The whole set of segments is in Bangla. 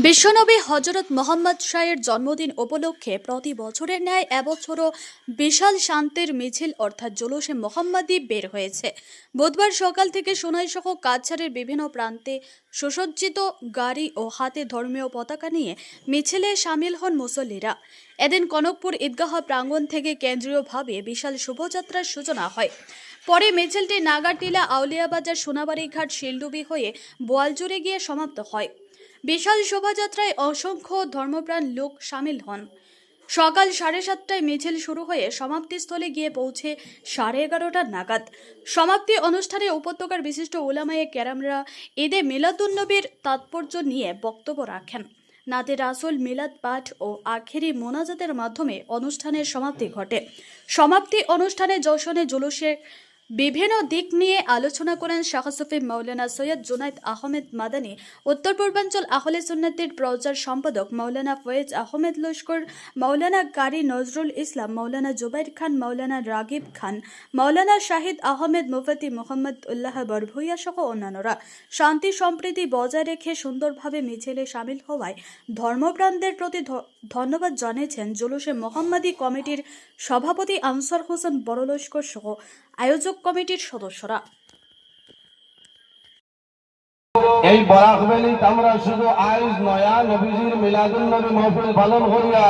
বিশ্বনবী হযরত মুহাম্মদ শাহের জন্মদিন উপলক্ষে প্রতি বছরের ন্যায় এবছরও বিশাল শান্তির মিছিল অর্থাৎ জুলুসে মুহাম্মাদি বের হয়েছে। বুধবার সকাল থেকে সোনাইসহ কাছাড়ের বিভিন্ন প্রান্তে সুসজ্জিত গাড়ি ও হাতে ধর্মীয় পতাকা নিয়ে মিছিলে সামিল হন মুসল্লিরা। এদিন কনকপুর ঈদগাহ প্রাঙ্গণ থেকে কেন্দ্রীয়ভাবে বিশাল শোভাযাত্রার সূচনা হয়। পরে মিছিলটি নাগারটিলা, আউলিয়াবাজার, সোনাবাড়িঘাট, শিলডুবি হয়ে বোয়ালজুড়ে গিয়ে সমাপ্ত হয়। বিশাল শোভাযাত্রায় অসংখ্য ধর্মপ্রাণ লোক সামিল হন। সকাল 7:30টায় মিছিল শুরু হয়ে সমাপ্তিস্থলে গিয়ে পৌঁছে 11:30টা নাগাদ। সমাপ্তি অনুষ্ঠানে উপত্যকার বিশিষ্ট উলামায়ে কেরামরা ঈদে মিলাদুন্নবীর তাৎপর্য নিয়ে বক্তব্য রাখেন। নাতে রাসূল, মিলাদ পাঠ ও আখেরি মোনাজাতের মাধ্যমে অনুষ্ঠানের সমাপ্তি ঘটে। সমাপ্তি অনুষ্ঠানে যশনে জুলুসের বিভিন্ন দিক নিয়ে আলোচনা করেন শাহ সুফি মাওলানা সৈয়দ জুনাইদ আহমেদ মাদানী, উত্তর পূর্বাঞ্চল আহলে সুন্নাতের প্রচার সম্পাদক মাওলানা ফয়েজ আহমেদ লস্কর, মাওলানা কারি নজরুল ইসলাম, মাওলানা জুবাইর খান, মাওলানা রাগিব খান, মাওলানা শাহিদ আহমেদ, মুফতি মোহাম্মদ উল্লাহ বরভুইয়া সহ অন্যান্যরা। শান্তি সম্প্রীতি বজায় রেখে সুন্দরভাবে মিছিলে সামিল হওয়ায় ধর্মপ্রাণদের প্রতি ধন্যবাদ জানিয়েছেন জুলুসে মুহাম্মাদি কমিটির সভাপতি আনসার হোসেন বড়লস্কর সহ আয়োজক কমিটির সদস্যরা। এই বরাকবেলিত আমরা শুধু আজ নয়া নবীজির মিলাদুন্নবী মাহফিল পালন করিয়া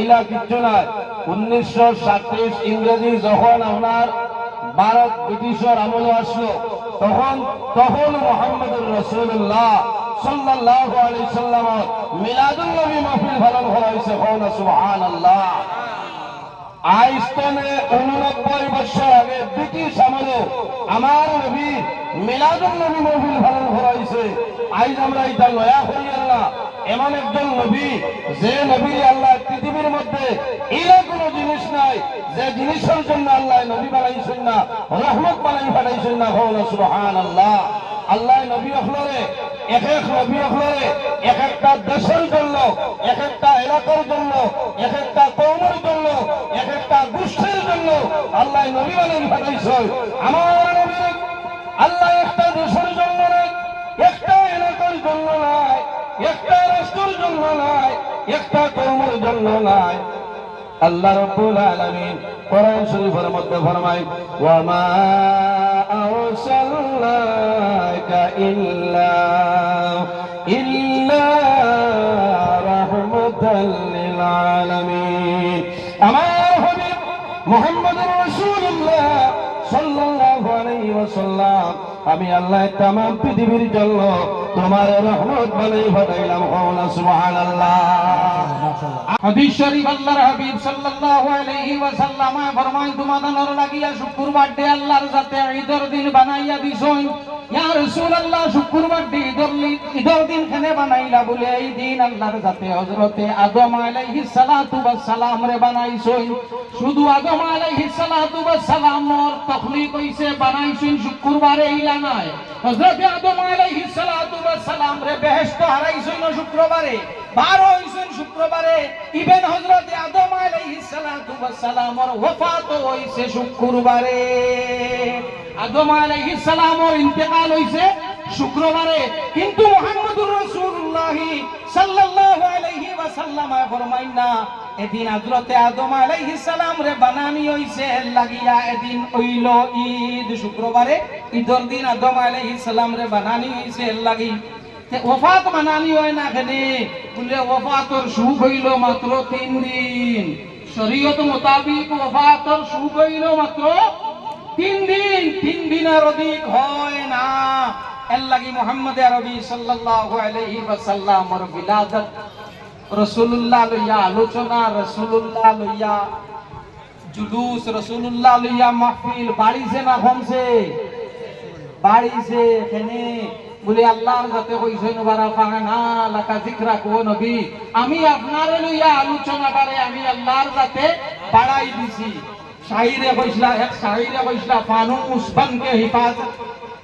ইলা কিচ্ছু নয়। 1937 ইংরেজি যখন আপনার ভারত ব্রিটিশের আমলে আসলো তখন মুহাম্মদুর রাসূলুল্লাহ সাল্লাল্লাহু আলাইহি সাল্লাম মিলাদুন্নবী মাহফিল পালন করা হয়েছে। সুবহানাল্লাহ। আজ থেকে 89 বছর আগে ব্রিটিশ আমলে আমার নবী মিলাদুন্নবী মাহফিল পালন করা হয়েছে। আজ আমরা এটা নয়া করি আল্লাহ এমন একজন নবী, যে নবী আল্লাহ পৃথিবীর মধ্যে এরা কোনো জিনিস নাই যে জিনিসের জন্য আল্লাহ নবী বানাইছেন না, রহমত বানাই পাঠাইছেন না। সুবহানাল্লাহ। আল্লাহ নবী হলরে এক নবী হলরে এক একটা দেশের জন্য, এক একটা এলাকার জন্য, এক একটা কওমের জন্য, এক একটা গোষ্ঠীর জন্য আল্লাহ নবী বানাই পাঠাইছে। আমার নবী আল্লাহ একটা দেশের জন্য নাই, একটা এলাকার জন্য নাই, একটা রাষ্ট্রের জন্য নাই, একটা কওমের জন্য নাই। আল্লাহ রাব্বুল আলামিন কোরআন শরীফের মধ্যে ফরমায়, ওয়া মা আরসালনাকা ইল্লা রাহমাতাল লিল আলামিন। আমার হাবিব মুহাম্মদুর রাসূলুল্লাহ সাল্লাল্লাহু আলাইহি ওয়াসাল্লাম আমি আল্লাহ तमाम পৃথিবীর জন্য তোমার রহমত বানাই পাঠাইলাম। সুবহানাল্লাহ। হাদিস শরীফ আল্লাহর হাবিব সাল্লাল্লাহু আলাইহি ওয়াসাল্লাম ফরমায়, তোমাদের লাগিয়া শুক্রবার ডে আল্লাহর যাতে ঈদের দিন বানাইয়া দিছই। ইয়া রাসূলুল্লাহ, শুক্রবার ডে ঈদের দিন কেনে বানাইলা? বলে এই দিন আল্লাহর যাতে হযরতে আদম আলাইহিস সালাতু ওয়াস সালাম রে বানাইছই। শুধু আদম আলাইহিস সালাতু ওয়াস সালামর তখলিক হইছে, বানাইছই শুক্রবারে ইলা নাই। হযরতে আদম আলাইহিস সালাতু ওয়াস সালাম রে বেহেশত হারাইছই না শুক্রবারে, বার হইছেন শুক্রবারে। ইবেন হযরতে আদম আলাইহিস সালাতু ওয়াস সালামর ওফাত হইছে শুক্রবারে। আদম আলাইহিস সালামর ইন্তেকাল হইছে শুক্রবারে, কিন্তু মুহাম্মদুর রাসূলুল্লাহ সাল্লাল্লাহু আলাইহি ওয়াসাল্লাম ফরমাইন না এদিন হযরতে আদম আলাইহিস সালাম রে বানানি হইছে লাগিয়া এদিন হইল ঈদ। শুক্রবারে ঈদের দিন আদম আলাইহিস সালাম রে বানানি হইছে লাগি। ওফাত বানানি হয় না কেনে? বলে ওফাতর সুখ হইল মাত্র 3 দিন। শরীয়ত মোতাবিক ওফাতর সুখ হইল মাত্র 3 দিন, 3 দিনের অধিক হয় না। এর লাগি মুহাম্মদ আরবি সাল্লাল্লাহু আলাইহি ওয়াসাল্লামর বিলাদত, রাসূলুল্লাহ লইয়া আলোচনা, রাসূলুল্লাহ লইয়া জুলুস, রাসূলুল্লাহ লইয়া মাহফিল বাড়িছে না কমছে? বাড়িছে। এখানে বলে আল্লাহর যাতে কইছেন বারাকানা লাকা যিকরাক ও নবী, আমি আপনারে লইয়া আলোচনাটারে আমি আল্লাহর যাতে বাড়াই দিছি। শাইরে কইছলা, এক শাইরে কইছলা, ফানুস বনকে হিফাজত,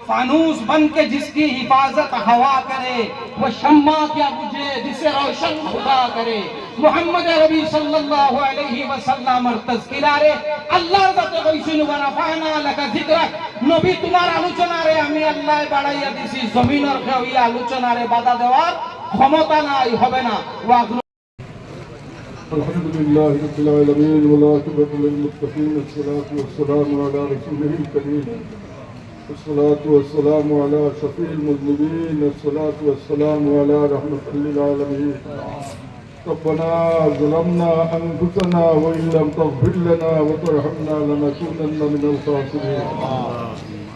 फानूस बन के जिसकी हिफाजत हवा करे, वो शम्मा क्या बुझे जिसे रोशन खुदा करे। मुहम्मद रबी सल्लल्लाहु अलैहि वसल्लम तज़किरा रे আল্লাহর যাতে কইছেন ওয়া রাফানা লাকা যিকরাক, নবী তোমার আলোচনা রে আমি আল্লাহ বাড়াইয়া দিছি। জমিনের কেউ এই আলোচনা রে বাধা দেওয়ার ক্ষমতা নাই, হবে না। الحمد لله رب العالمين والعاقبة للمتقين والصلاة والسلام على رسوله الكريم والصلاة والسلام على شفيع المذنبين والصلاة والسلام على رحمة للعالمين ربنا ظلمنا أنفسنا وإن لم تغفر لنا وترحمنا لنكونن من الخاسرين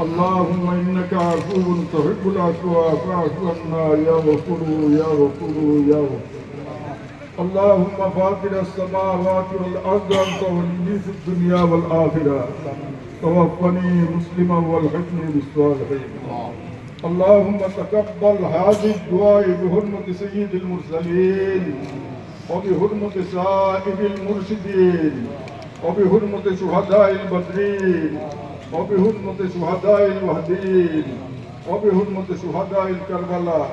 اللهم إنك عفو تحب العفو فاعف عنا يا غفور يا غفور يا غفور اللهم فاطر السماوات والأرض أنت ولي في الدنيا والآخرة توفني مسلما والحقني بالصالحين اللهم تقبل هذه الدعاء بحرمة سيد المرسلين وبحرمة سائر المرشدين وبحرمة شهداء البدرين وبحرمة شهداء الوهدين وبحرمة شهداء الكربلاء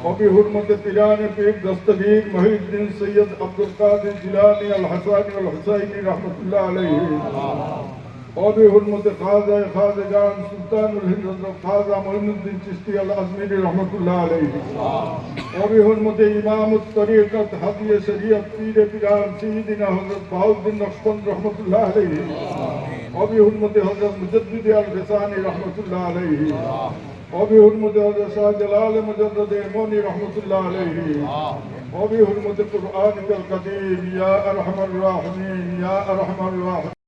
وبحرمة تيران پیر دستگیر محی الدین سید عبد القادر جیلانی الحسانی والحسینی رحمۃ اللہ علیہ وبحرمة خواجگان سلطان الہند حضرت خواجہ معین الدین چشتی الازمیری رحمۃ اللہ علیہ وبحرمة امام الطریقت ہدی شریعت پیر پیران سیدنا حضرت بہاؤالدین نقشبند رحمۃ اللہ علیہ وبحرمة حضرت مجدد الغسانی رحمۃ اللہ علیہ وبحرمة حضرت شاہ جلال مجدد امونی رحمۃ اللہ علیہ وبحرمة قرآنک القدیم یا ارحم الراحمین یا ارحم الراحمین